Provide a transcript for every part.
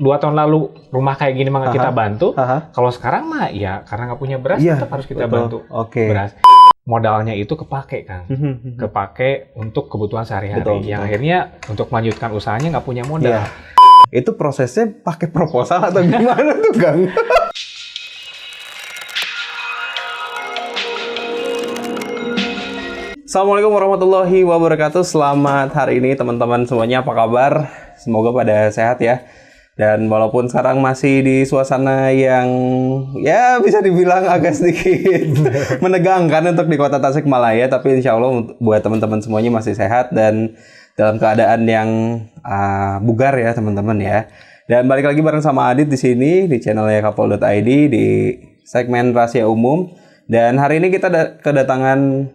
2 tahun lalu rumah kayak gini mah kita bantu. Kalau sekarang mah ya karena nggak punya beras tetap harus kita bantu beras. Modalnya itu kepake kan, kepake untuk kebutuhan sehari-hari. Yang akhirnya untuk melanjutkan usahanya nggak punya modal. Itu prosesnya pakai proposal atau gimana tuh, Kang? Assalamualaikum warahmatullahi wabarakatuh. Selamat hari ini teman-teman semuanya, apa kabar? Semoga pada sehat ya. Dan walaupun sekarang masih di suasana yang ya bisa dibilang agak sedikit menegangkan untuk di kota Tasikmalaya, tapi insya Allah buat teman-teman semuanya masih sehat dan dalam keadaan yang bugar ya teman-teman ya. Dan balik lagi bareng sama Adit di sini di channelnya Kapol.id di segmen Rahasia Umum. Dan hari ini kita kedatangan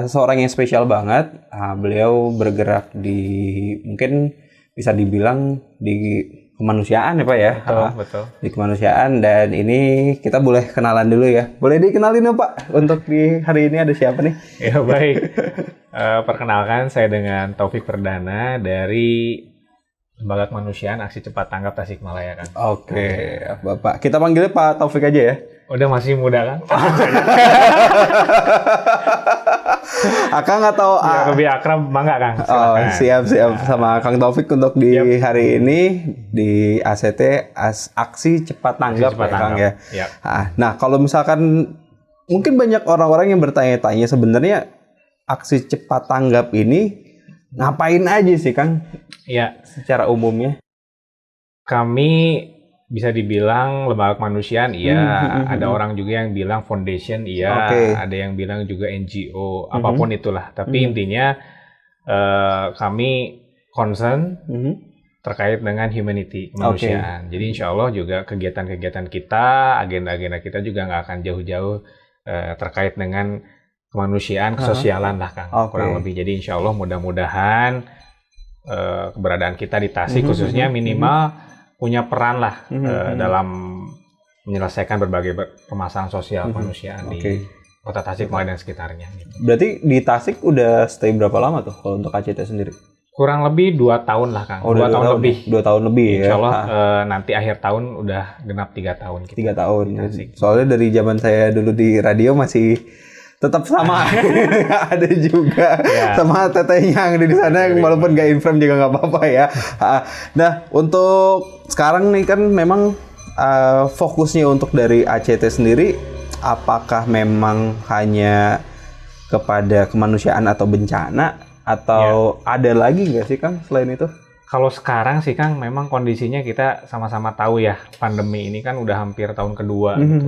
seseorang yang spesial banget. Beliau bergerak di mungkin bisa dibilang di kemanusiaan ya Pak ya. Betul. Di kemanusiaan, dan ini kita boleh kenalan dulu ya. Boleh dikenalin ya Pak, untuk di hari ini ada siapa nih? Ya baik. Perkenalkan, saya dengan Taufik Perdana dari Lembaga Kemanusiaan Aksi Cepat Tanggap Tasikmalaya kan. Oke, Bapak. Kita panggilnya Pak Taufik aja ya. Udah masih muda kan? Akang atau ya, lebih akrab bangga Kang. Oh, siap sama Kang Taufik untuk di hari ini di ACT Aksi Cepat Tanggap ya Kang ya. Nah, kalau misalkan mungkin banyak orang-orang yang bertanya-tanya sebenarnya Aksi Cepat Tanggap ini ngapain aja sih Kang? Iya, secara umumnya. Kami bisa dibilang lembaga kemanusiaan, ada orang juga yang bilang foundation, ada yang bilang juga NGO, apapun itulah. Tapi intinya kami concern terkait dengan humanity, kemanusiaan. Jadi insya Allah juga kegiatan-kegiatan kita, agenda-agenda kita juga nggak akan jauh-jauh terkait dengan kemanusiaan, kesosialan lah Kang, kurang lebih. Jadi insya Allah mudah-mudahan keberadaan kita di Tasik khususnya minimal punya peran lah dalam menyelesaikan berbagai permasalahan sosial kemanusiaan di kota Tasikmalaya dan sekitarnya. Gitu. Berarti di Tasik udah stay berapa lama tuh kalau untuk ACT sendiri? Kurang lebih 2 tahun lah Kang. 2 tahun lebih. 2 tahun lebih ya. Insya Allah nanti akhir tahun udah genap 3 tahun. 3 tahun. Soalnya dari zaman saya dulu di radio masih tetap sama. Ada juga sama tetehnya yang ada di sana, walaupun gak inframe juga nggak apa-apa ya. Nah, untuk sekarang nih kan memang fokusnya untuk dari ACT sendiri, apakah memang hanya kepada kemanusiaan atau bencana, atau ada lagi nggak sih Kang selain itu? Kalau sekarang sih Kang, memang kondisinya kita sama-sama tahu ya, pandemi ini kan udah hampir tahun kedua gitu.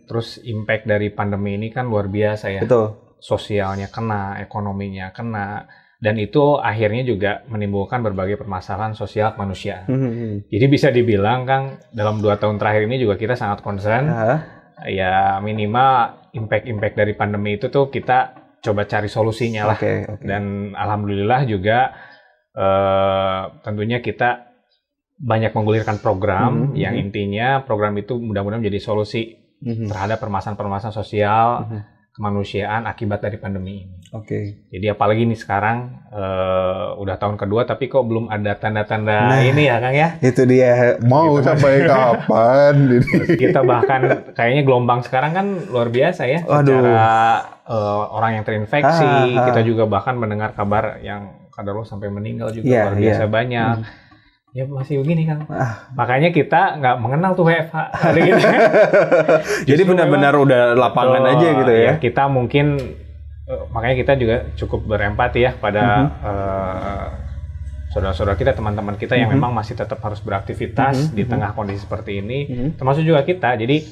Terus impact dari pandemi ini kan luar biasa ya. Betul. Sosialnya kena, ekonominya kena, dan itu akhirnya juga menimbulkan berbagai permasalahan sosial kemanusiaan. Jadi bisa dibilang Kang, dalam 2 tahun terakhir ini juga kita sangat concern. Ya minimal impact dari pandemi itu tuh kita coba cari solusinya lah. Dan alhamdulillah juga tentunya kita banyak menggulirkan program yang intinya program itu mudah-mudahan menjadi solusi terhadap permasalahan-permasalahan sosial kemanusiaan akibat dari pandemi ini. Jadi apalagi nih sekarang udah tahun kedua tapi kok belum ada tanda-tanda ini ya Kang ya? Itu dia, mau gitu. Sampai kapan? Kita bahkan kayaknya gelombang sekarang kan luar biasa ya. Secara orang yang terinfeksi, kita juga bahkan mendengar kabar yang kadarullah sampai meninggal juga luar biasa banyak. Ya masih begini Kang. Makanya kita nggak mengenal tuh WFH. Gitu. Jadi benar-benar udah lapangan aja gitu ya. Kita mungkin makanya kita juga cukup berempati ya pada saudara-saudara kita, teman-teman kita yang memang masih tetap harus beraktivitas di tengah kondisi seperti ini. Termasuk juga kita. Jadi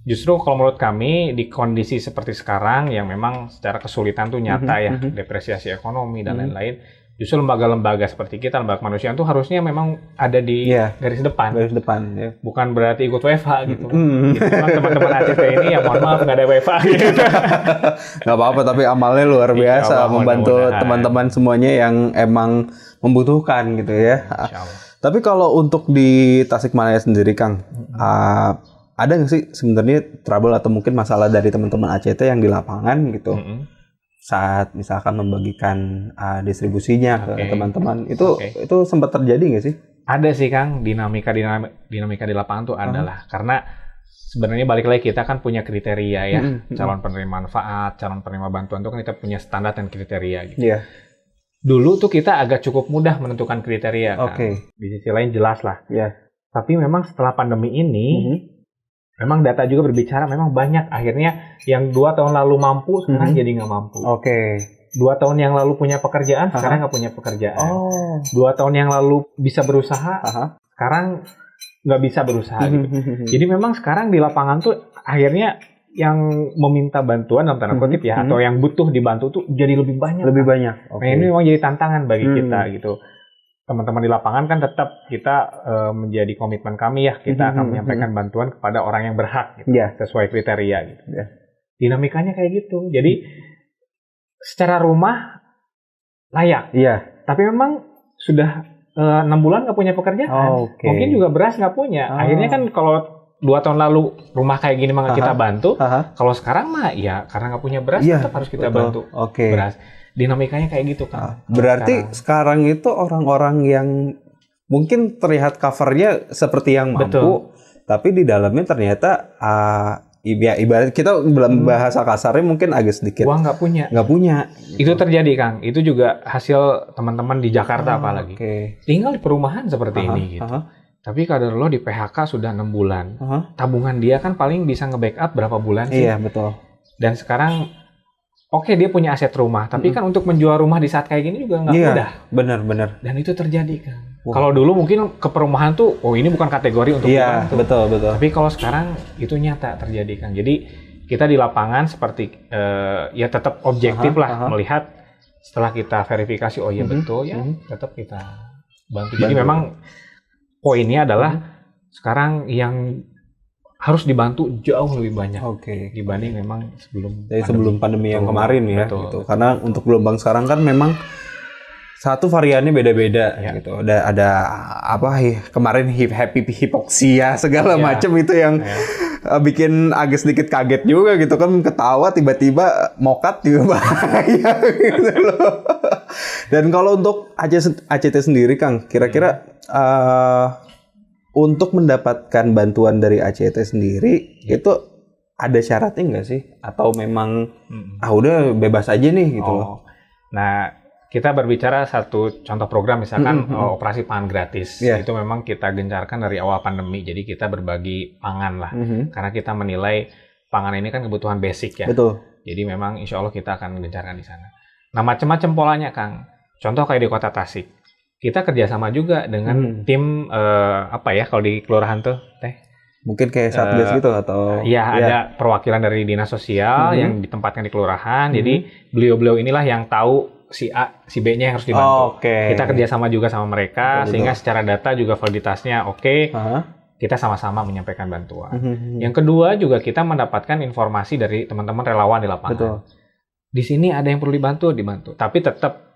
justru kalau menurut kami di kondisi seperti sekarang yang memang secara kesulitan tuh nyata ya, depresiasi ekonomi dan lain-lain. Justru lembaga-lembaga seperti kita, lembaga kemanusiaan tuh harusnya memang ada di garis depan. Ya. Bukan berarti ikut WFH gitu. Gitu. Teman-teman ACT ini ya mohon maaf nggak ada WFH gitu. Nggak apa-apa, tapi amalnya luar biasa membantu teman-teman semuanya yang emang membutuhkan gitu ya. Tapi kalau untuk di Tasikmalaya sendiri Kang, ada nggak sih sebenarnya trouble atau mungkin masalah dari teman-teman ACT yang di lapangan gitu? Saat misalkan membagikan distribusinya ke teman-teman itu sempat terjadi nggak sih? Ada sih Kang, dinamika di lapangan tuh adalah karena sebenarnya balik lagi kita kan punya kriteria ya, calon penerima manfaat, calon penerima bantuan itu kan kita punya standar dan kriteria gitu. Iya. Dulu tuh kita agak cukup mudah menentukan kriteria kan. Di sisi lain jelas lah. Iya. Tapi memang setelah pandemi ini, memang data juga berbicara memang banyak akhirnya yang 2 tahun lalu mampu sekarang jadi nggak mampu. 2 tahun yang lalu punya pekerjaan, sekarang nggak punya pekerjaan. 2 tahun yang lalu bisa berusaha, sekarang nggak bisa berusaha gitu. Jadi memang sekarang di lapangan tuh akhirnya yang meminta bantuan dalam tanda kutip ya, atau yang butuh dibantu tuh jadi lebih banyak. Nah ini memang jadi tantangan bagi kita gitu. Teman-teman di lapangan kan tetap kita menjadi komitmen kami ya, kita akan menyampaikan bantuan kepada orang yang berhak gitu, sesuai kriteria gitu. Dinamikanya kayak gitu. Jadi secara rumah layak, tapi memang sudah 6 bulan nggak punya pekerjaan, mungkin juga beras nggak punya. Akhirnya kan kalau 2 tahun lalu rumah kayak gini mah kita bantu, kalau sekarang mah ya karena nggak punya beras tetap harus kita bantu beras. Dinamikanya kayak gitu kan. Berarti sekarang itu orang-orang yang mungkin terlihat covernya seperti yang mampu, tapi di dalamnya ternyata ya ibarat kita dalam bahasa kasarnya mungkin agak sedikit uang nggak punya. Itu terjadi Kang. Itu juga hasil teman-teman di Jakarta apalagi. Tinggal di perumahan seperti ini gitu. Tapi kaderullah di PHK sudah 6 bulan. Tabungan dia kan paling bisa nge-backup berapa bulan sih? Iya, betul. Dan sekarang dia punya aset rumah, tapi kan untuk menjual rumah di saat kayak gini juga nggak mudah. Benar. Dan itu terjadi kan. Kalau dulu mungkin ke perumahan tuh, ini bukan kategori untuk dibantu. Betul. Tapi kalau sekarang itu nyata terjadi kan. Jadi kita di lapangan seperti ya tetap objektif lah melihat setelah kita verifikasi betul ya, tetap kita bantu. Jadi memang poinnya adalah sekarang yang harus dibantu jauh lebih banyak dibanding memang sebelum pandemi yang kemarin ya. Gitu. Karena untuk gelombang sekarang kan memang satu variannya beda-beda gitu. Ada apa kemarin hipoksia segala macam itu yang bikin agak sedikit kaget juga gitu kan, ketawa tiba-tiba mokat juga bahaya gitu loh. Dan kalau untuk ACT sendiri Kang, kira-kira untuk mendapatkan bantuan dari ACT sendiri itu ada syaratnya nggak sih? Atau memang udah bebas aja nih gitu loh. Nah, kita berbicara satu contoh program misalkan operasi pangan gratis. Itu memang kita gencarkan dari awal pandemi. Jadi kita berbagi pangan lah. Karena kita menilai pangan ini kan kebutuhan basic ya. Betul. Jadi memang insya Allah kita akan gencarkan di sana. Nah macam-macam polanya Kang. Contoh kayak di Kota Tasik. Kita kerjasama juga dengan tim kalau di kelurahan tuh mungkin kayak Satgas gitu atau ada perwakilan dari dinas sosial yang ditempatkan di kelurahan. Jadi beliau-beliau inilah yang tahu si A, si B-nya yang harus dibantu. Kita kerjasama juga sama mereka sehingga secara data juga validitasnya kita sama-sama menyampaikan bantuan. Yang kedua juga kita mendapatkan informasi dari teman-teman relawan di lapangan. Di sini ada yang perlu dibantu. Tapi tetap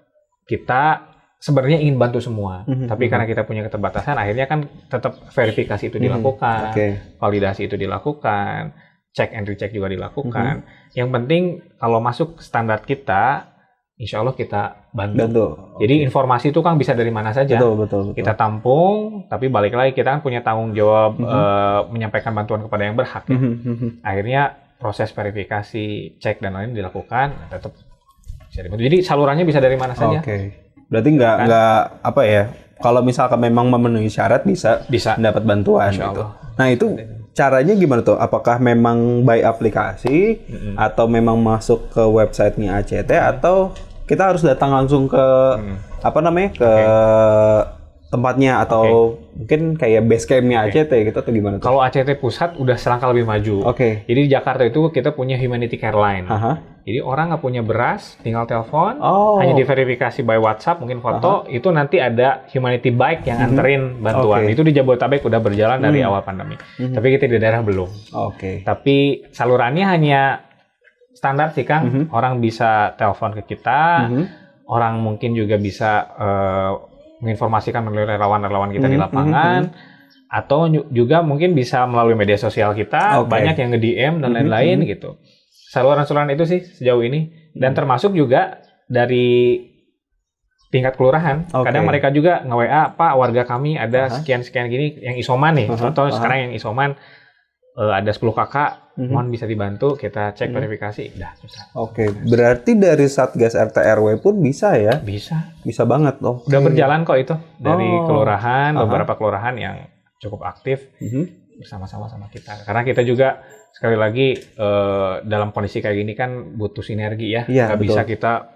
kita sebenarnya ingin bantu semua. Tapi karena kita punya keterbatasan, akhirnya kan tetap verifikasi itu dilakukan, validasi itu dilakukan, check and recheck juga dilakukan. Yang penting kalau masuk standar kita, insya Allah kita bantu. Jadi informasi itu kan bisa dari mana saja. Betul. Kita tampung, tapi balik lagi kita kan punya tanggung jawab menyampaikan bantuan kepada yang berhak. Ya. Akhirnya proses verifikasi, cek dan lain dilakukan, tetap bisa dibantu. Jadi salurannya bisa dari mana saja. Berarti nggak kalau misalkan memang memenuhi syarat bisa mendapat bantuan gitu. Nah itu caranya gimana tuh? Apakah memang by aplikasi atau memang masuk ke websitenya ACT atau kita harus datang langsung ke ke tempatnya atau mungkin kayak base campnya ACT gitu atau gimana tuh? Kalau ACT pusat udah selangkah lebih maju. Jadi di Jakarta itu kita punya Humanity Care Line. Jadi orang nggak punya beras, tinggal telepon, hanya diverifikasi by WhatsApp, mungkin foto, itu nanti ada Humanity Bike yang anterin bantuan. Itu di Jabodetabek udah berjalan dari awal pandemi. Tapi kita di daerah belum. Tapi salurannya hanya standar sih Kang. Orang bisa telepon ke kita, orang mungkin juga bisa menginformasikan melalui relawan-relawan kita di lapangan, atau juga mungkin bisa melalui media sosial kita, banyak yang nge-DM dan lain-lain gitu. Saluran-saluran itu sih sejauh ini, dan termasuk juga dari tingkat kelurahan. Kadang mereka juga nge-WA, Pak, warga kami ada sekian-sekian gini yang isoman nih. Contoh sekarang yang isoman ada 10 kakak, mohon bisa dibantu, kita cek verifikasi, udah susah. Berarti dari Satgas RT RW pun bisa ya? Bisa banget. Udah berjalan kok itu dari kelurahan, beberapa kelurahan yang cukup aktif bersama-sama sama kita. Karena kita juga sekali lagi dalam kondisi kayak gini kan butuh sinergi ya, nggak bisa kita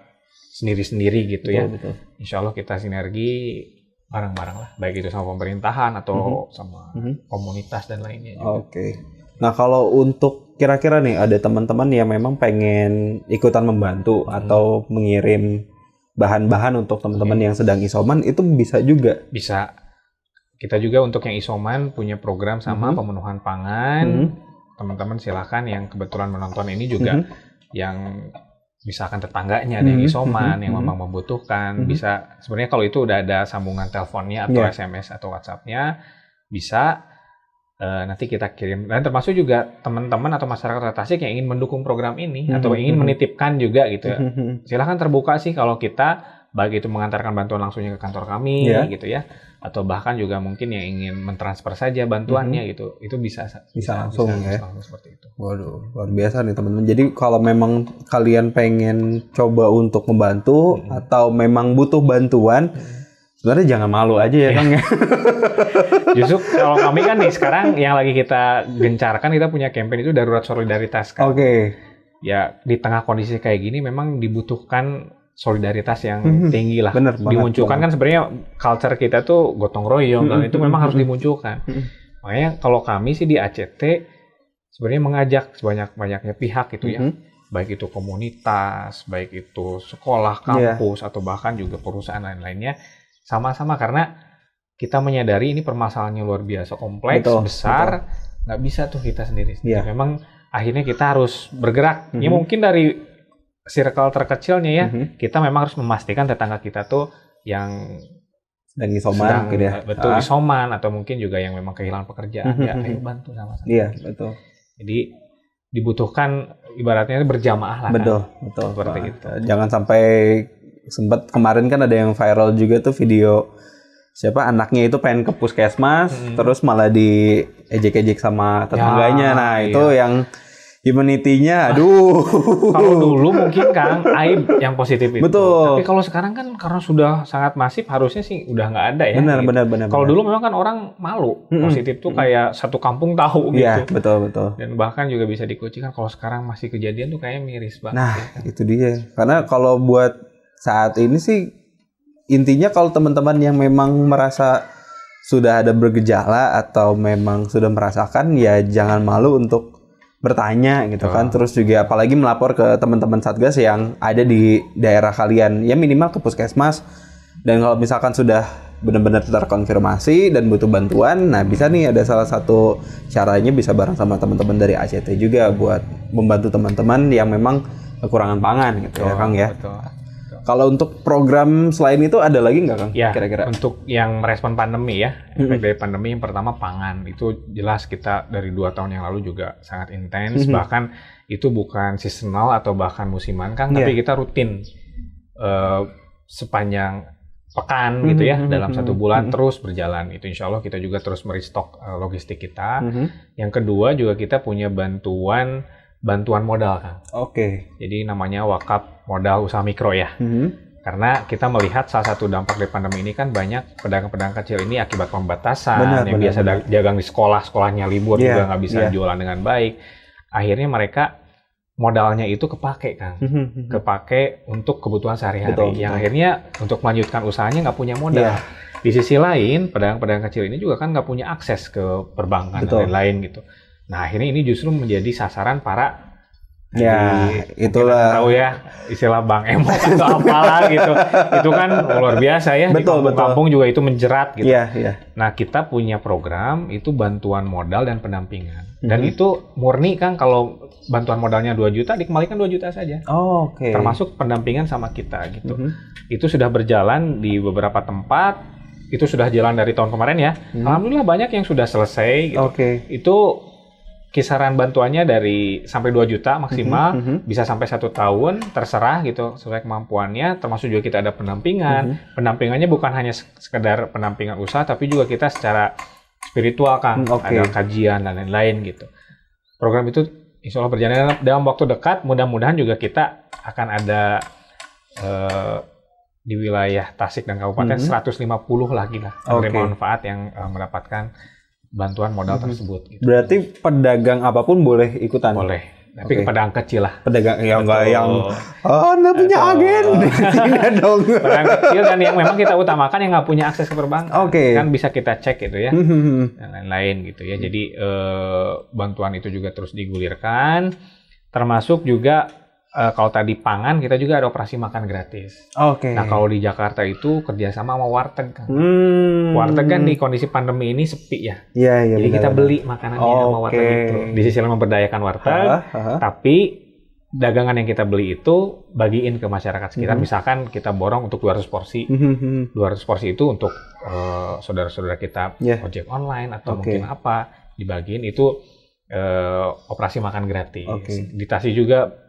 sendiri-sendiri gitu ya. Insya Allah kita sinergi bareng-bareng lah, baik itu sama pemerintahan atau sama komunitas dan lainnya juga. Nah kalau untuk kira-kira nih ada teman-teman yang memang pengen ikutan membantu atau mengirim bahan-bahan untuk teman-teman yang sedang isoman, itu bisa juga? Bisa. Kita juga untuk yang isoman punya program sama pemenuhan pangan. Teman-teman silakan yang kebetulan menonton ini juga yang misalkan tetangganya ada yang isoman, yang memang membutuhkan, bisa sebenarnya kalau itu udah ada sambungan teleponnya atau SMS atau WhatsApp-nya, bisa nanti kita kirim. Dan termasuk juga teman-teman atau masyarakat Tasik yang ingin mendukung program ini atau ingin menitipkan juga gitu ya. Silakan terbuka sih kalau kita, baik itu mengantarkan bantuan langsungnya ke kantor kami gitu ya, atau bahkan juga mungkin yang ingin mentransfer saja bantuannya gitu, itu bisa langsung ya. Langsung seperti itu. Waduh, luar biasa nih teman-teman. Jadi kalau memang kalian pengen coba untuk membantu atau memang butuh bantuan, sebenarnya jangan malu aja ya Kang ya. Justru kalau kami kan nih sekarang yang lagi kita gencarkan, kita punya campaign itu darurat solidaritas kan. Ya di tengah kondisi kayak gini memang dibutuhkan solidaritas yang tinggi lah. Dimunculkan kan sebenarnya culture kita tuh gotong royong dan itu memang harus dimunculkan. Makanya kalau kami sih di ACT sebenarnya mengajak sebanyak-banyaknya pihak gitu ya. Baik itu komunitas, baik itu sekolah, kampus atau bahkan juga perusahaan lain-lainnya sama-sama, karena kita menyadari ini permasalahannya luar biasa kompleks, besar, nggak bisa tuh kita sendiri. Memang akhirnya kita harus bergerak. Ya mungkin dari circle terkecilnya ya, kita memang harus memastikan tetangga kita tuh yang sedang isoman, isoman atau mungkin juga yang memang kehilangan pekerjaan, ya ayo bantu sama-sama. Betul. Jadi dibutuhkan ibaratnya berjamaah lah. Betul. Seperti itu. Jangan sampai sempat kemarin kan ada yang viral juga tuh video siapa anaknya itu pengen ke puskesmas, terus malah diejek-ejek sama tetangganya. Itu yang humanity-nya, aduh. Kalau dulu mungkin Kang, aib yang positif itu. Betul. Tapi kalau sekarang kan karena sudah sangat masif, harusnya sih udah nggak ada ya. Benar. Kalau dulu memang kan orang malu. Positif tuh kayak satu kampung tahu gitu. Iya, betul. Dan bahkan juga bisa dikucilkan. Kalau sekarang masih kejadian tuh kayaknya miris banget. Nah, itu dia. Karena kalau buat saat ini sih, intinya kalau teman-teman yang memang merasa sudah ada bergejala atau memang sudah merasakan, ya jangan malu untuk bertanya gitu kan. Terus juga apalagi melapor ke teman-teman Satgas yang ada di daerah kalian, ya minimal ke puskesmas. Dan kalau misalkan sudah benar-benar terkonfirmasi dan butuh bantuan, nah bisa nih ada salah satu caranya bisa bareng sama teman-teman dari ACT juga buat membantu teman-teman yang memang kekurangan pangan gitu ya Kang ya. Kalau untuk program selain itu ada lagi nggak Kang? Ya, kira-kira untuk yang merespon pandemi ya, efek dari pandemi yang pertama pangan, itu jelas kita dari 2 tahun yang lalu juga sangat intens, bahkan itu bukan seasonal atau bahkan musiman Kang, tapi kita rutin sepanjang pekan gitu ya, dalam 1 bulan terus berjalan. Itu insya Allah kita juga terus merestock logistik kita. Yang kedua juga kita punya bantuan modal Kang. Jadi namanya wakaf modal usaha mikro ya. Karena kita melihat salah satu dampak dari pandemi ini kan banyak pedagang-pedagang kecil ini akibat pembatasan yang biasa dagang di sekolahnya libur juga nggak bisa jualan dengan baik. Akhirnya mereka modalnya itu kepake Kang. Kepake untuk kebutuhan sehari-hari. Yang akhirnya untuk melanjutkan usahanya nggak punya modal. Di sisi lain pedagang-pedagang kecil ini juga kan nggak punya akses ke perbankan dan lain-lain gitu. Nah akhirnya ini justru menjadi sasaran para itulah tahu ya istilah Bang Emok atau apalah gitu. Itu kan luar biasa ya. Betul. Di kampung juga itu menjerat gitu. Iya. Nah kita punya program itu bantuan modal dan pendampingan. Dan itu murni Kang, kalau bantuan modalnya 2 juta dikembalikan 2 juta saja. Termasuk pendampingan sama kita gitu. Itu sudah berjalan di beberapa tempat. Itu sudah jalan dari tahun kemarin ya. Alhamdulillah banyak yang sudah selesai gitu. Itu kisaran bantuannya dari sampai 2 juta maksimal, bisa sampai 1 tahun, terserah gitu sesuai kemampuannya. Termasuk juga kita ada pendampingan. Pendampingannya bukan hanya sekedar pendampingan usaha, tapi juga kita secara spiritual Kang, ada kajian dan lain-lain gitu. Program itu insya Allah berjalan dalam waktu dekat. Mudah-mudahan juga kita akan ada di wilayah Tasik dan Kabupaten 150 lagi lah penerima manfaat yang mendapatkan bantuan modal tersebut. Gitu. Berarti pedagang apapun boleh ikutan? Boleh. Tapi pedagang kecil lah. Pedagang yang nggak yang, Anda punya agen. Tidak dong. Pedagang kecil dan yang memang kita utamakan yang nggak punya akses ke perbankan. Kan bisa kita cek gitu ya. Dan lain-lain gitu ya. Jadi bantuan itu juga terus digulirkan. Termasuk juga kalau tadi pangan, kita juga ada operasi makan gratis. Nah kalau di Jakarta itu kerjasama sama warteg kan. Warteg kan di kondisi pandemi ini sepi ya. Jadi kita beli makanannya sama warteg itu. Di sisi lain memberdayakan warteg, tapi dagangan yang kita beli itu bagiin ke masyarakat sekitar. Misalkan kita borong untuk 200 porsi. 200 porsi itu untuk saudara-saudara kita ojek online atau mungkin apa, dibagiin itu operasi makan gratis. Di Tasik juga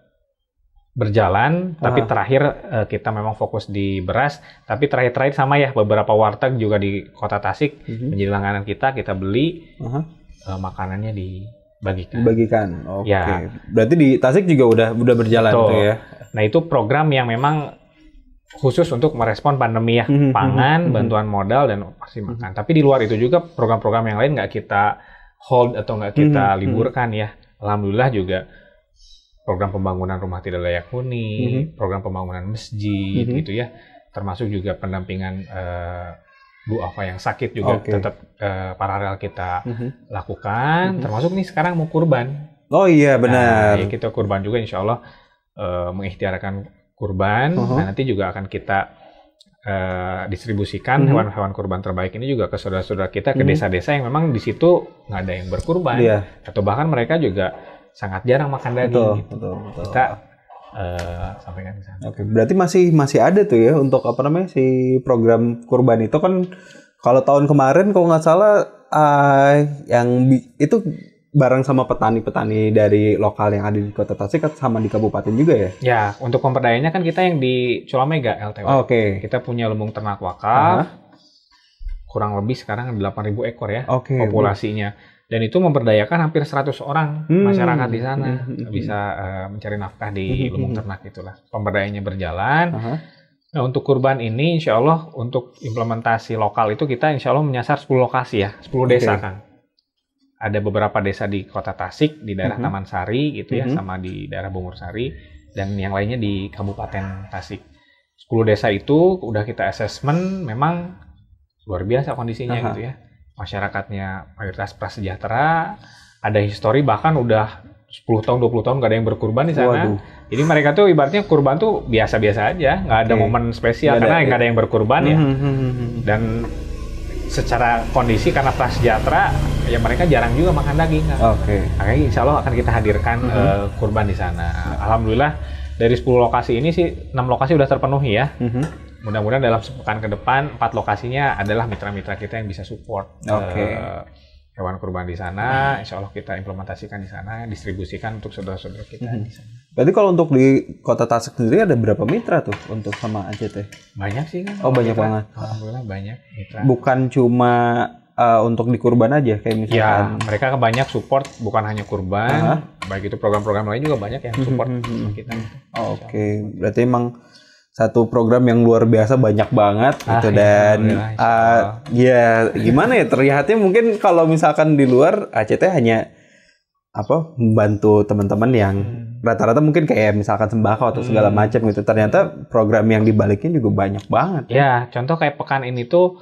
berjalan, tapi terakhir kita memang fokus di beras, tapi terakhir sama ya beberapa warteg juga di Kota Tasik menjadi langganan kita beli makanannya dibagikan. Berarti di Tasik juga udah berjalan tuh ya. Nah itu program yang memang khusus untuk merespon pandemi ya, pangan, bantuan modal dan operasi makan. Tapi di luar itu juga program-program yang lain nggak kita hold atau nggak kita liburkan ya. Alhamdulillah juga program pembangunan rumah tidak layak huni, program pembangunan masjid gitu ya, termasuk juga pendampingan duafa yang sakit juga tetap paralel kita lakukan, termasuk nih sekarang mau kurban. Oh iya benar. Nah, ya kita kurban juga insya Allah mengikhtiarkan kurban, nah, nanti juga akan kita distribusikan hewan-hewan kurban terbaik ini juga ke saudara-saudara kita, ke desa-desa yang memang di situ nggak ada yang berkurban, atau bahkan mereka juga sangat jarang makan daging. Betul. Kita sampaikan ke sana. Berarti masih ada tuh ya untuk si program kurban itu kan. Kalau tahun kemarin kalau nggak salah yang itu bareng sama petani-petani dari lokal yang ada di Kota Tasik sama di kabupaten juga ya? Ya, untuk pemberdayanya kan kita yang di Culamega LTW. Kita punya lumbung ternak wakaf. Kurang lebih sekarang 8.000 ekor ya populasinya. Dan itu memberdayakan hampir 100 orang masyarakat di sana. Bisa mencari nafkah di lumbung ternak itulah. Pemberdayaannya berjalan. Nah, untuk kurban ini insya Allah untuk implementasi lokal itu kita insya Allah menyasar 10 lokasi ya. 10 desa kan. Ada beberapa desa di Kota Tasik, di daerah Taman Sari gitu ya. Sama di daerah Bungur Sari. Dan yang lainnya di Kabupaten Tasik. 10 desa itu udah kita assessment memang luar biasa kondisinya gitu ya. Masyarakatnya mayoritas prasejahtera, ada histori bahkan udah 10 tahun, 20 tahun nggak ada yang berkurban di sana. Jadi mereka tuh ibaratnya kurban tuh biasa-biasa aja, nggak ada momen spesial karena nggak ada yang berkurban ya. Dan secara kondisi karena prasejahtera, ya mereka jarang juga makan daging kan. Makanya insya Allah akan kita hadirkan kurban di sana. Alhamdulillah dari 10 lokasi ini sih 6 lokasi udah terpenuhi ya. Mudah-mudahan dalam sepekan ke depan 4 lokasinya adalah mitra-mitra kita yang bisa support hewan kurban di sana. Insya Allah kita implementasikan di sana, distribusikan untuk saudara-saudara kita di sana. Berarti kalau untuk di Kota Tasik sendiri ada berapa mitra tuh untuk sama ACT? Banyak sih kan. Banyak banget. Alhamdulillah banyak mitra. Bukan cuma untuk di kurban aja kayak misalkan. Ya, mereka banyak support bukan hanya kurban, baik itu program-program lain juga banyak yang support sama kita. Berarti emang satu program yang luar biasa banyak banget gitu dan ya gimana ya terlihatnya mungkin kalau misalkan di luar ACT hanya membantu teman-teman yang rata-rata mungkin kayak misalkan sembako atau segala macam gitu, ternyata program yang dibaliknya juga banyak banget. Ya, contoh kayak pekan ini tuh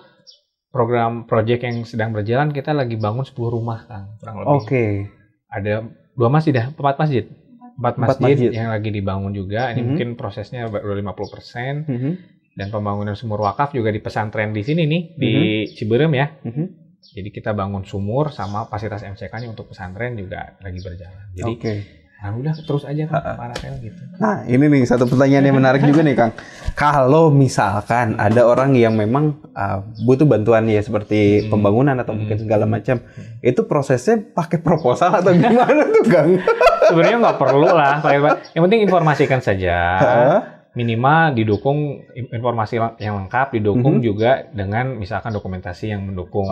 program project yang sedang berjalan, kita lagi bangun 10 rumah Kang, kurang lebih. Ada 4 masjid yang lagi dibangun juga. Ini mungkin prosesnya baru 50%. Dan pembangunan sumur wakaf juga di pesantren di sini nih, di Ciberem ya. Jadi kita bangun sumur sama fasilitas MCK-nya untuk pesantren juga lagi berjalan. Jadi Nah udah terus aja kan paralel gitu. Nah ini nih satu pertanyaan yang menarik juga nih Kang. Kalau misalkan ada orang yang memang butuh bantuan ya seperti pembangunan atau mungkin segala macam, itu prosesnya pakai proposal atau gimana tuh Kang? Sebenarnya nggak perlu lah, yang penting informasikan saja. Minimal didukung informasi yang lengkap, didukung juga dengan misalkan dokumentasi yang mendukung.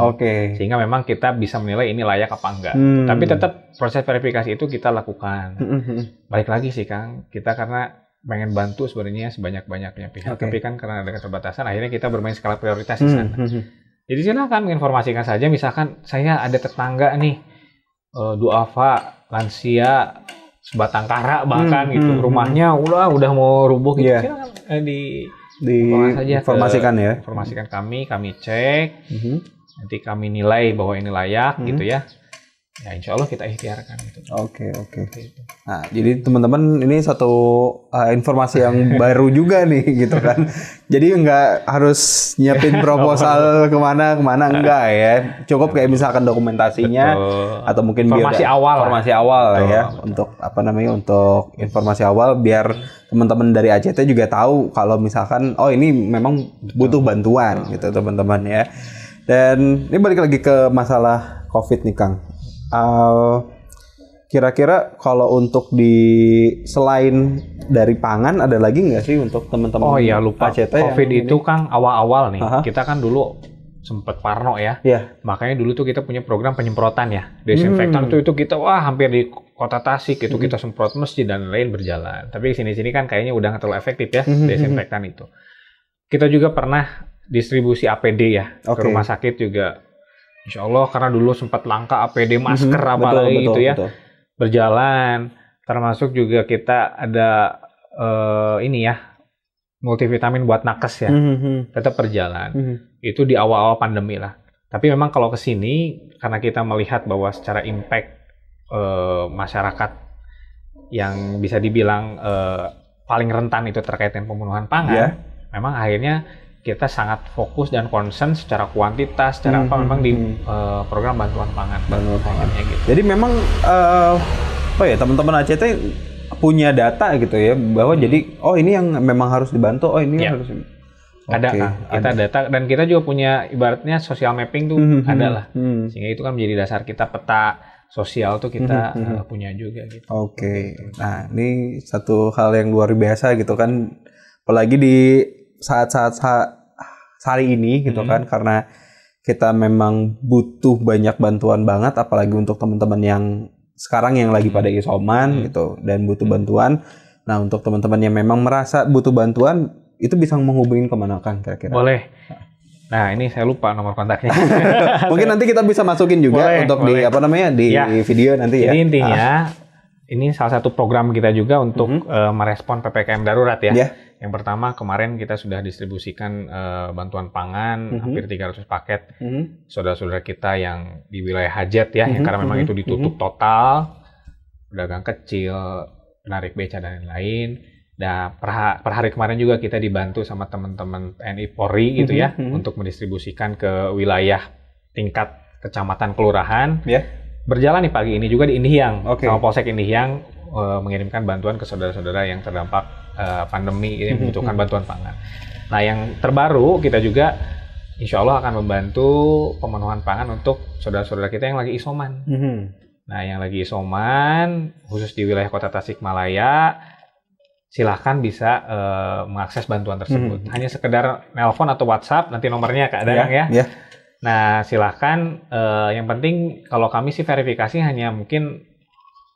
Sehingga memang kita bisa menilai ini layak apa enggak. Tapi tetap proses verifikasi itu kita lakukan. Balik lagi sih Kang, kita karena pengen bantu sebenarnya sebanyak-banyaknya pihak. Tapi kan karena ada keterbatasan, akhirnya kita bermain skala prioritas di sana. Jadi silakan menginformasikan saja, misalkan saya ada tetangga nih, duafa, lansia, sebatang kara bahkan gitu, rumahnya udah mau rubuh gitu, silakan informasikan kami cek, nanti kami nilai bahwa ini layak gitu ya. Ya insya Allah kita ikhtiarkan itu. Oke. Nah jadi teman-teman ini satu informasi yang baru juga nih gitu kan. Jadi nggak harus nyiapin proposal kemana enggak ya. Cukup kayak misalkan dokumentasinya atau mungkin informasi awal lah ya, untuk untuk informasi awal biar teman-teman dari ACT juga tahu kalau misalkan ini memang butuh bantuan gitu teman-teman ya. Dan ini balik lagi ke masalah COVID nih Kang. Kira-kira kalau untuk selain dari pangan ada lagi nggak sih untuk teman-teman? Lupa ACT COVID itu Kang awal-awal nih. Kita kan dulu sempet parno ya. Makanya dulu tuh kita punya program penyemprotan ya. Desinfektan itu kita hampir di kota Tasik itu kita semprot masjid dan lain berjalan. Tapi sini-sini kan kayaknya udah nggak terlalu efektif ya desinfektan itu. Kita juga pernah distribusi APD ya ke rumah sakit juga. Insya Allah karena dulu sempat langka APD masker apalagi gitu ya. Berjalan, termasuk juga kita ada multivitamin buat nakes ya, tetap berjalan. Itu di awal-awal pandemi lah. Tapi memang kalau ke sini karena kita melihat bahwa secara impact masyarakat yang bisa dibilang paling rentan itu terkait dengan pembunuhan pangan, memang akhirnya kita sangat fokus dan concern secara kuantitas, secara memang di program bantuan pangan. Gitu. Jadi memang teman-teman ACT punya data gitu ya bahwa jadi ini yang memang harus dibantu, ini harus ada Kang. Kita data dan kita juga punya ibaratnya social mapping tuh ada lah. Sehingga itu kan menjadi dasar kita peta sosial tuh kita punya juga gitu. Nah, ini satu hal yang luar biasa gitu kan, apalagi di saat-saat hari ini gitu kan, karena kita memang butuh banyak bantuan banget, apalagi untuk teman-teman yang sekarang yang lagi pada isoman gitu dan butuh bantuan. Nah untuk teman-teman yang memang merasa butuh bantuan itu bisa menghubungin kemana kan kira-kira? Boleh. Nah ini saya lupa nomor kontaknya. Mungkin nanti kita bisa masukin juga boleh. Di video nanti ya. Jadi intinya ini salah satu program kita juga untuk merespon PPKM darurat ya. Yang pertama kemarin kita sudah distribusikan bantuan pangan hampir 300 paket saudara-saudara kita yang di wilayah hajat ya, yang karena memang itu ditutup total, pedagang kecil, penarik beca dan lain-lain. Dan per hari kemarin juga kita dibantu sama teman-teman TNI Polri gitu ya untuk mendistribusikan ke wilayah tingkat kecamatan kelurahan. Berjalan nih pagi ini juga di Indihang sama Polsek Indihang mengirimkan bantuan ke saudara-saudara yang terdampak pandemi ini membutuhkan bantuan pangan. Nah yang terbaru kita juga insya Allah akan membantu pemenuhan pangan untuk saudara-saudara kita yang lagi isoman. Nah yang lagi isoman khusus di wilayah Kota Tasikmalaya silahkan bisa mengakses bantuan tersebut. Hanya sekedar nelpon atau WhatsApp, nanti nomornya Kak Dadang ya. Nah silahkan, yang penting kalau kami sih verifikasi hanya mungkin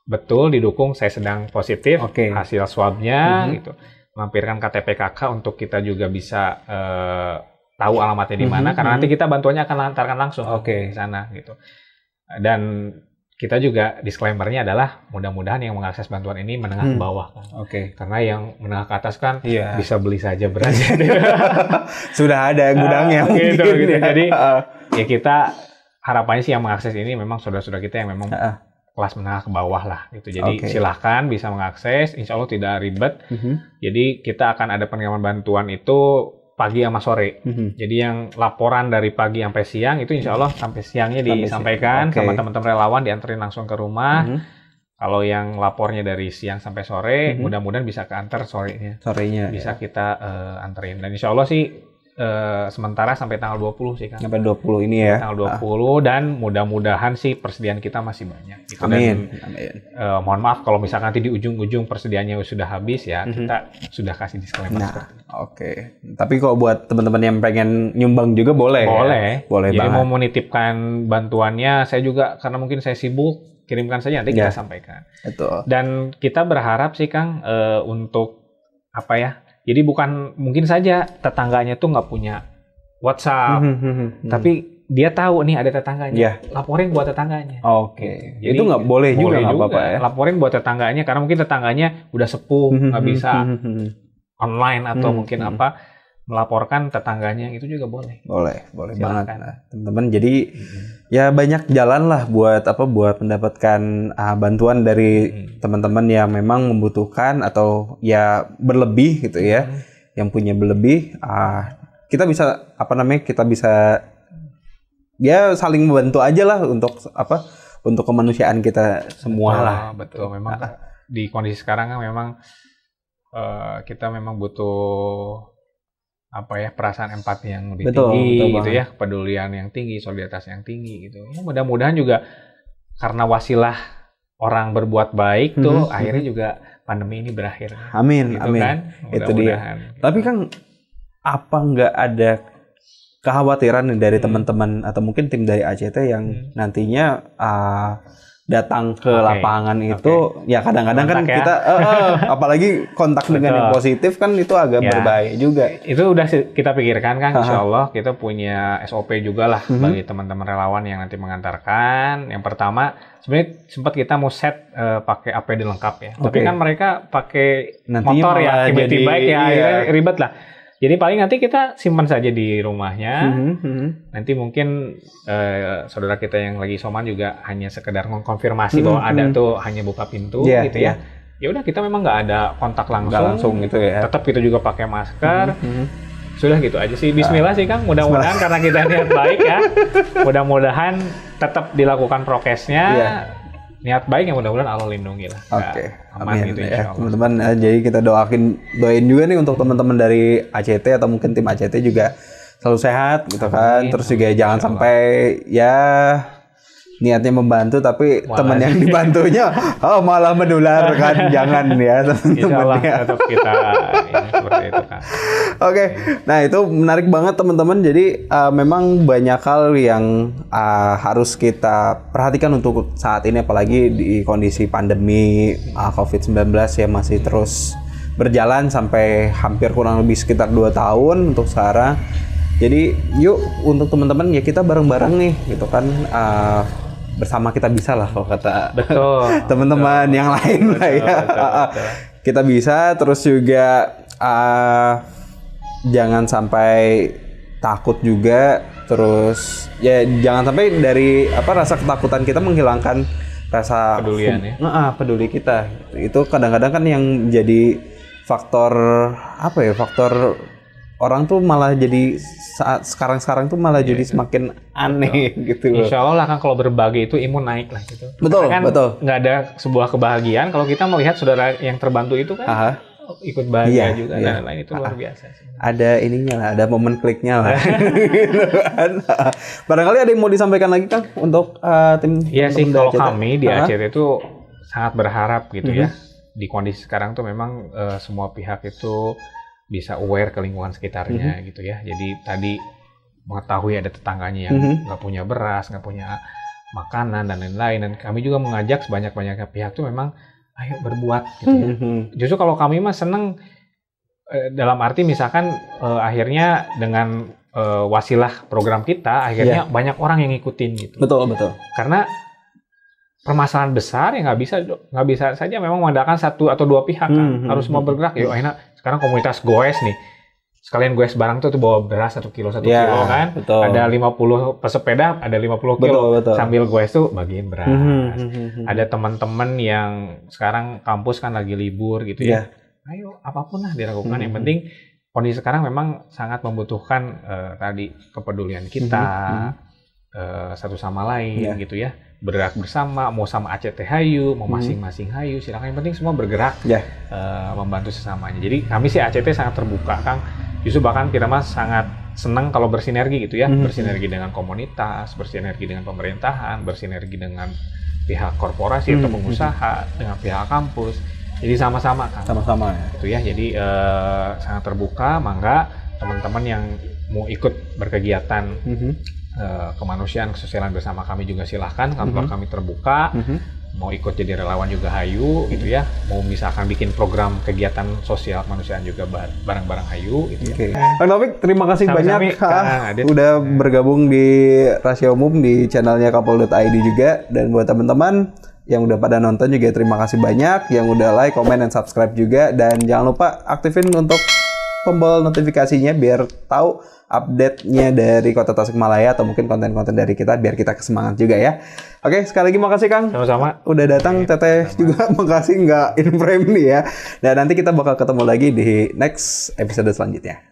betul didukung saya sedang positif, hasil swabnya gitu, melampirkan KTP KK untuk kita juga bisa tahu alamatnya di mana, karena nanti kita bantuannya akan antarkan langsung ke sana gitu. Dan kita juga disclaimer-nya adalah mudah-mudahan yang mengakses bantuan ini menengah ke bawah kan. Karena yang menengah ke atas kan bisa beli saja beras. Sudah ada gudangnya gitu. Jadi ya kita harapannya sih yang mengakses ini memang saudara-saudara kita yang memang kelas menengah ke bawah lah gitu. Jadi silahkan bisa mengakses, insya Allah tidak ribet. Jadi kita akan ada pengiriman bantuan itu pagi sama sore. Jadi yang laporan dari pagi sampai siang itu insya Allah sampai siangnya disampaikan sama teman-teman relawan, dianterin langsung ke rumah. Kalau yang lapornya dari siang sampai sore, mudah-mudahan bisa keantar sorenya. Bisa kita anterin. Dan insya Allah sih sementara sampai tanggal 20 sih kan. Sampai 20 ini ya. Tanggal 20 dan mudah-mudahan sih persediaan kita masih banyak. Gitu. Amin. Mohon maaf kalau misalkan nanti di ujung-ujung persediaannya sudah habis ya, kita sudah kasih disclaimer. Oke. Tapi kalau buat teman-teman yang pengen nyumbang juga boleh. Boleh Jadi banget. mau menitipkan bantuannya, saya juga karena mungkin saya sibuk, kirimkan saja nanti kita sampaikan. Betul. Dan kita berharap sih Kang untuk apa ya? Jadi bukan mungkin saja tetangganya tuh nggak punya WhatsApp, tapi dia tahu nih ada tetangganya, laporin buat tetangganya. Oke. Jadi, itu nggak boleh juga nggak apa-apa ya? Laporin buat tetangganya karena mungkin tetangganya udah sepuh nggak bisa online atau mungkin apa. Melaporkan tetangganya itu juga boleh. Boleh banget, teman-teman. Jadi ya banyak jalan lah buat mendapatkan bantuan dari teman-teman yang memang membutuhkan atau ya berlebih gitu ya, yang punya berlebih. Kita bisa kita bisa ya saling membantu aja lah untuk kemanusiaan kita semua lah. Betul. Memang di kondisi sekarang kan memang kita memang butuh perasaan empati yang lebih tinggi gitu ya, kepedulian yang tinggi, solidaritas yang tinggi gitu. Ya, mudah-mudahan juga karena wasilah orang berbuat baik tuh akhirnya juga pandemi ini berakhir. Amin, gitu amin. Kan? Itu dia. Tapi kan apa nggak ada kekhawatiran dari teman-teman atau mungkin tim dari ACT yang nantinya datang ke lapangan itu ya kadang-kadang kan kita apalagi kontak dengan yang positif kan itu agak berbahaya juga. Itu udah kita pikirkan kan, insya Allah kita punya SOP juga lah bagi teman-teman relawan yang nanti mengantarkan. Yang pertama sebenarnya sempat kita mau set pakai APD lengkap ya, tapi kan mereka pakai motor ya, tiba-tiba ya ribet lah. Jadi paling nanti kita simpan saja di rumahnya. Nanti mungkin saudara kita yang lagi isoman juga hanya sekedar mengkonfirmasi bahwa ada tuh hanya buka pintu gitu ya. Ya udah kita memang nggak ada kontak langsung gitu ya. Tetap kita juga pakai masker. Sudah gitu aja sih. Bismillah sih Kang. Mudah-mudahan karena kita niat baik ya. Mudah-mudahan tetap dilakukan prokesnya. Niat baik yang mudah-mudahan Allah lindungi lah. Amin gitu, ya teman-teman. Jadi kita doain juga nih untuk teman-teman dari ACT atau mungkin tim ACT juga selalu sehat gitu kan. Terus juga jangan sampai ya niatnya membantu tapi teman yang dibantunya malah menular kan. Jangan ya teman-teman. Insyaallah tetap kita seperti itu kan. Oke. Nah itu menarik banget teman-teman. Jadi memang banyak hal yang harus kita perhatikan untuk saat ini, apalagi di kondisi pandemi COVID-19 yang masih terus berjalan sampai hampir kurang lebih sekitar 2 tahun untuk sekarang. Jadi yuk untuk teman-teman ya kita bareng-bareng nih gitu kan. Bersama kita bisa lah kalau kata teman-teman yang lain lah ya. Betul. Kita bisa, terus juga jangan sampai takut juga, terus ya jangan sampai dari rasa ketakutan kita menghilangkan rasa peduli kita. Itu kadang-kadang kan yang jadi faktor faktor orang tuh malah jadi sekarang tuh malah jadi semakin aneh gitu loh. Insya Allah kan kalau berbagi itu imun naik lah gitu. Betul. Nggak ada sebuah kebahagiaan kalau kita melihat saudara yang terbantu itu kan ikut bahagia juga dan lain itu luar biasa. Ada ininya lah, ada momen kliknya lah. Gitu kan. Barangkali ada yang mau disampaikan lagi Kang untuk tim. Iya sih, kalau kami di ACT itu sangat berharap gitu ya. Di kondisi sekarang tuh memang semua pihak itu bisa aware ke lingkungan sekitarnya gitu ya. Jadi tadi mengetahui ada tetangganya yang nggak punya beras, nggak punya makanan dan lain-lain. Dan kami juga mengajak sebanyak-banyaknya pihak tuh memang ayo berbuat gitu ya. Justru kalau kami mah seneng dalam arti misalkan akhirnya dengan wasilah program kita akhirnya banyak orang yang ngikutin gitu. Betul. Karena permasalahan besar ya nggak bisa saja memang mengandalkan satu atau dua pihak kan. Harus semua bergerak. Yuk enak. Sekarang komunitas goes nih, sekalian goes barang tuh bawa beras 1 kilo kan, ada 50 pesepeda, ada 50 kilo, sambil goes tuh bagiin beras. Ada teman-teman yang sekarang kampus kan lagi libur gitu ya, ayo apapun lah dilakukan, yang penting kondisi sekarang memang sangat membutuhkan tadi kepedulian kita satu sama lain gitu ya. bergerak bersama, mau sama ACT hayu, mau masing-masing hayu, silakan, yang penting semua bergerak membantu sesamanya. Jadi kami sih ACT sangat terbuka, Kang. Justru bahkan kita mas sangat senang kalau bersinergi gitu ya, bersinergi dengan komunitas, bersinergi dengan pemerintahan, bersinergi dengan pihak korporasi atau pengusaha, dengan pihak kampus. Jadi sama-sama kan. Sama-sama ya. Itu ya. Jadi sangat terbuka. Mangga teman-teman yang mau ikut berkegiatan kemanusiaan, kesosialan bersama kami juga silahkan. Kantor kami terbuka. Mau ikut jadi relawan juga hayu gitu ya. Mau misalkan bikin program kegiatan sosial kemanusiaan juga bareng-bareng hayu gitu ya. Kang Taufik, terima kasih banyak udah bergabung di Rahasia Umum di channelnya Kapol.id juga. Dan buat teman-teman yang udah pada nonton juga terima kasih banyak, yang udah like, komen, dan subscribe juga. Dan jangan lupa aktifin untuk tombol notifikasinya biar tahu update-nya dari Kota Tasikmalaya atau mungkin konten-konten dari kita biar kita kesemangat juga ya. Oke, sekali lagi makasih Kang. Sama-sama. Udah datang, Teteh juga makasih nggak in frame nih ya. Dan nanti kita bakal ketemu lagi di next episode selanjutnya.